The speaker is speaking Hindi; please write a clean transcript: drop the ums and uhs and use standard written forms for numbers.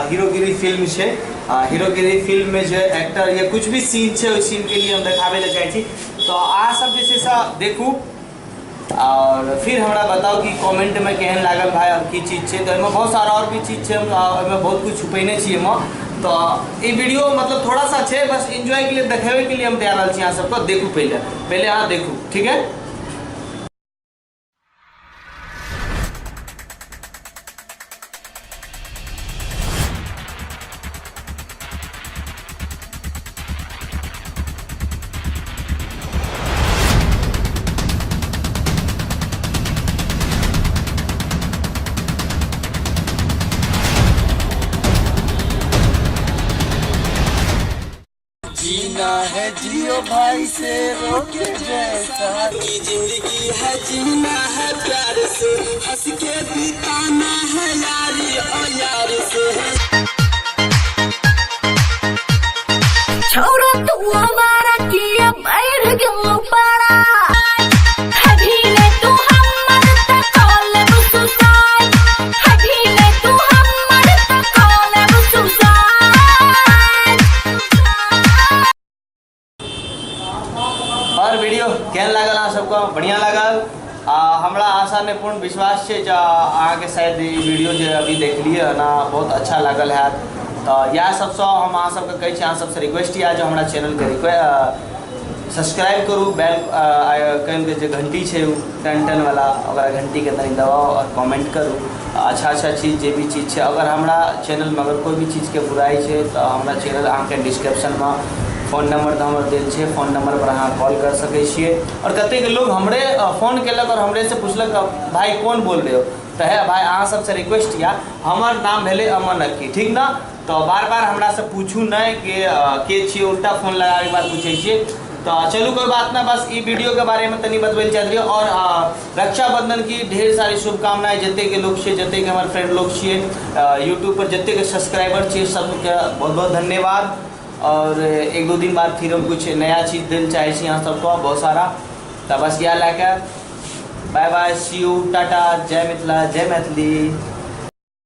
हीरोगिरी फिल्म से हीरोगिरी फिल्म में जो एक्टर या कुछ भी सीन है उस सीन के लिए हम देखावे ले चाहे तो आ सब जैसे सा देखू और फिर हमरा बताओ कि कमेंट में केहन लागल भाई और की चीज़ है। तो बहुत सारा और भी चीज़ है, बहुत कुछ छुपेने चाहिए तो ये वीडियो मतलब थोड़ा सा है, बस एंजॉय के लिए देखावे के लिए हम तैयार रही यहाँ सबको देखू पहले यहाँ देखू, ठीक है। जीना है जियो भाई से रोके जैसा, की जिंदगी है जीना है प्यार से, हंस के बिताना है यारी और यार से। छोरा तू हमारा किया बैठ गयो पारा, अभी ले तू हमर तक कॉल बुसुसाई, अभी ले तू हमर तक कॉल बुसुसाई। और वीडियो केहन लागल अहाँ सबको? बढ़िया लागल? हमरा आशा ने पूर्ण विश्वास है अहाँ के शायद ये वीडियो जो अभी देख लिए ना बहुत अच्छा लागल है। तो यह सबसे हम अहाँ सबके कहै छी, अहाँ सबसे रिक्वेस्ट है जो हमारा चैनल के सब्सक्राइब करू, बेल आइकन के जो घंटी है टन वाला घंटी के तनी दबाओ और कमेंट करू अच्छा चीज़ जो भी चीज़ है। अगर हमारा चैनल में अगर कोई भी चीज़ के बुराई है तो हमारा चैनल अहाँ के डिस्क्रिप्शन में फोन नंबर तो हमारे दिल है, फोन नंबर पर अहाँ कॉल कर सके छिए। और कतेक लोग हमरे फोन केलक और हमरे से पूछलक भाई कौन बोल रहे हो, तो है भाई अहाँ सबसे रिक्वेस्ट या हमार नाम भेले अमन अक्की, ठीक ना। तो बार बार हमरा से पूछू नहीं के छिए, उल्टा फोन लगा के बाद पूछे छिए। तो चलू कोई बात ना, बस ये वीडियो के बारे में तनी बतबे चाहते रहिए। और रक्षाबंधन की ढेर सारी शुभकामनाएं जते के लोग छे, जते के हमारे फ्रेंड लोग छे, यूट्यूब पर जते के सब्सक्राइबर छे सबके बहुत बहुत धन्यवाद। और एक दो दिन बाद फिर हम कुछ नया चीज़ दिल चाहे यहाँ सबको बहुत सारा। तो बस यहाँ लेकर बाय बाय, सी यू, टाटा, जय मिथिला, जय मैथिली।